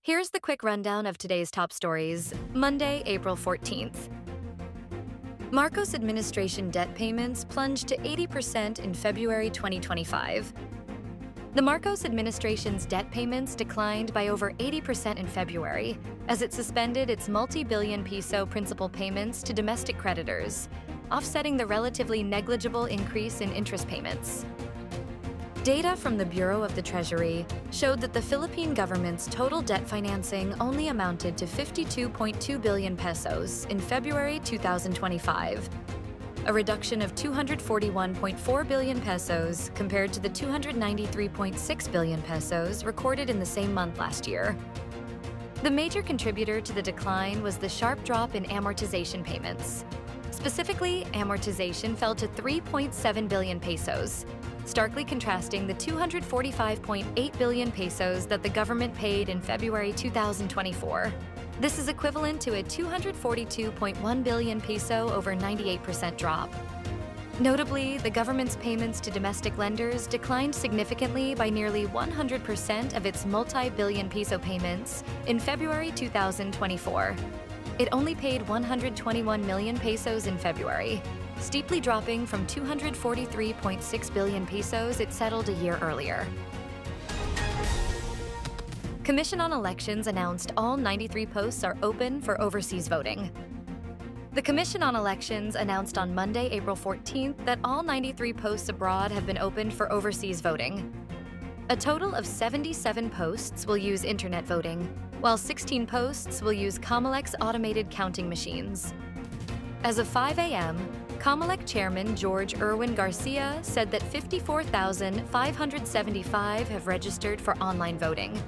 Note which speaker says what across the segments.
Speaker 1: Here's the quick rundown of today's top stories, Monday, April 14th. Marcos administration debt payments plunged to 80% in February 2025. The Marcos administration's debt payments declined by over 80% in February, as it suspended its multi-billion peso principal payments to domestic creditors, offsetting the relatively negligible increase in interest payments. Data from the Bureau of the Treasury showed that the Philippine government's total debt financing only amounted to 52.2 billion pesos in February 2025, a reduction of 241.4 billion pesos compared to the 293.6 billion pesos recorded in the same month last year. The major contributor to the decline was the sharp drop in amortization payments. Specifically, amortization fell to 3.7 billion pesos, starkly contrasting the 245.8 billion pesos that the government paid in February 2024. This is equivalent to a 242.1 billion peso over 98% drop. Notably, the government's payments to domestic lenders declined significantly by nearly 100% of its multi-billion peso payments in February 2024. It only paid 121 million pesos in February, steeply dropping from 243.6 billion pesos it settled a year earlier. Commission on Elections announced all 93 posts are open for overseas voting. The Commission on Elections announced on Monday, April 14th, that all 93 posts abroad have been opened for overseas voting. A total of 77 posts will use internet voting, while 16 posts will use Comelec's automated counting machines. As of 5 a.m., Comelec Chairman George Erwin Garcia said that 54,575 have registered for online voting.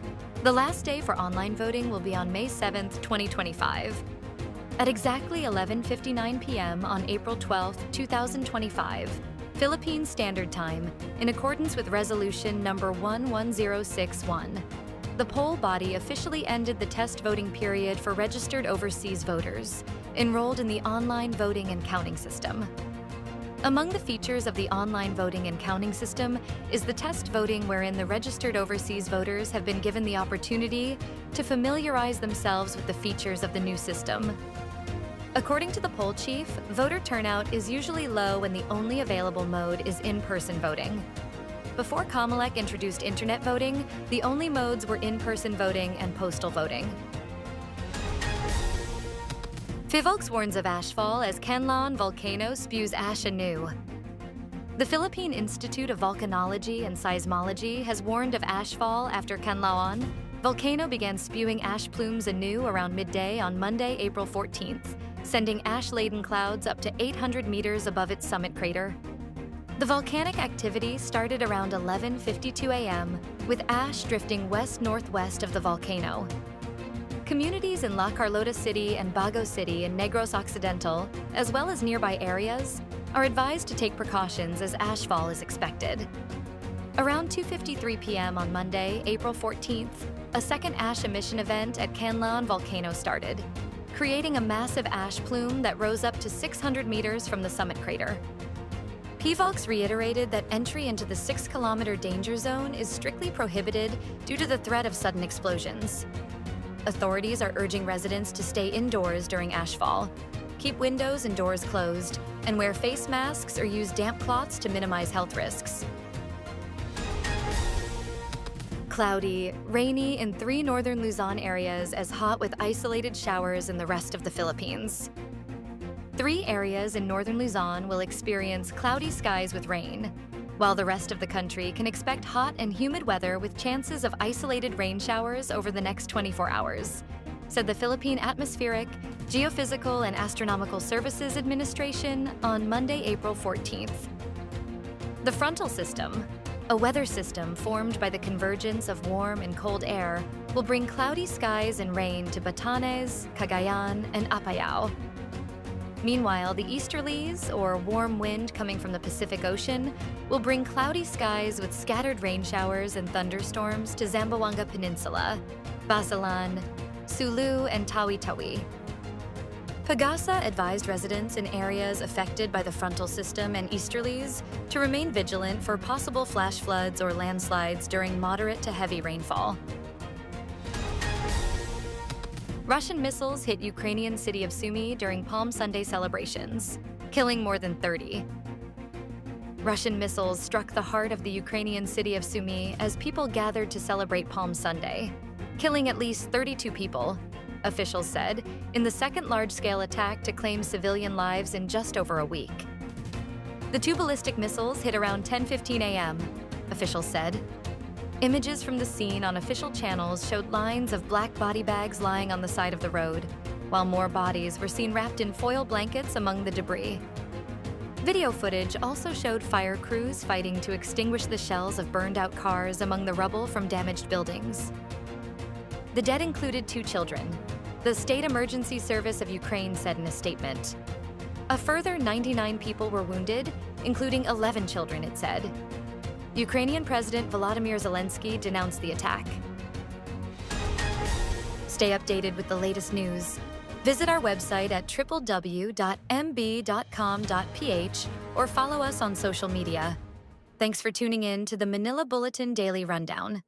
Speaker 1: The last day for online voting will be on May 7, 2025. At exactly 11:59 p.m. on April 12, 2025, Philippine Standard Time, in accordance with Resolution Number 11061, the poll body officially ended the test voting period for registered overseas voters enrolled in the online voting and counting system. Among the features of the online voting and counting system is the test voting, wherein the registered overseas voters have been given the opportunity to familiarize themselves with the features of the new system. According to the poll chief, voter turnout is usually low when the only available mode is in-person voting. Before Comelec introduced internet voting, the only modes were in-person voting and postal voting. Pbbm warns of ashfall as Canlaon volcano spews ash anew. The Philippine Institute of Volcanology and Seismology has warned of ashfall after Canlaon volcano began spewing ash plumes anew around midday on Monday, April 14th, sending ash-laden clouds up to 800 meters above its summit crater. The volcanic activity started around 11:52 a.m., with ash drifting west-northwest of the volcano. Communities in La Carlota City and Bago City in Negros Occidental, as well as nearby areas, are advised to take precautions as ashfall is expected. Around 2:53 p.m. on Monday, April 14th, a second ash emission event at Canlaon volcano started, creating a massive ash plume that rose up to 600 meters from the summit crater. Pbbm reiterated that entry into the 6-kilometer danger zone is strictly prohibited due to the threat of sudden explosions. Authorities are urging residents to stay indoors during ashfall, keep windows and doors closed, and wear face masks or use damp cloths to minimize health risks. Cloudy, rainy in 3 northern Luzon areas, as hot with isolated showers in the rest of the Philippines. 3 areas in northern Luzon will experience cloudy skies with rain, while the rest of the country can expect hot and humid weather with chances of isolated rain showers over the next 24 hours, said the Philippine Atmospheric, Geophysical and Astronomical Services Administration on Monday, April 14th. The frontal system, a weather system formed by the convergence of warm and cold air, will bring cloudy skies and rain to Batanes, Cagayan, and Apayao. Meanwhile, the easterlies, or warm wind coming from the Pacific Ocean, will bring cloudy skies with scattered rain showers and thunderstorms to Zamboanga Peninsula, Basilan, Sulu, and Tawi-Tawi. Pagasa advised residents in areas affected by the frontal system and easterlies to remain vigilant for possible flash floods or landslides during moderate to heavy rainfall. Russian missiles hit Ukrainian city of Sumy during Palm Sunday celebrations, killing more than 30. Russian missiles struck the heart of the Ukrainian city of Sumy as people gathered to celebrate Palm Sunday, killing at least 32 people, officials said, in the second large-scale attack to claim civilian lives in just over a week. The two ballistic missiles hit around 10:15 a.m., officials said. Images from the scene on official channels showed lines of black body bags lying on the side of the road, while more bodies were seen wrapped in foil blankets among the debris. Video footage also showed fire crews fighting to extinguish the shells of burned-out cars among the rubble from damaged buildings. The dead included 2 children, the State Emergency Service of Ukraine said in a statement. A further 99 people were wounded, including 11 children, it said. Ukrainian President Volodymyr Zelensky denounced the attack. Stay updated with the latest news. Visit our website at www.mb.com.ph or follow us on social media. Thanks for tuning in to the Manila Bulletin Daily Rundown.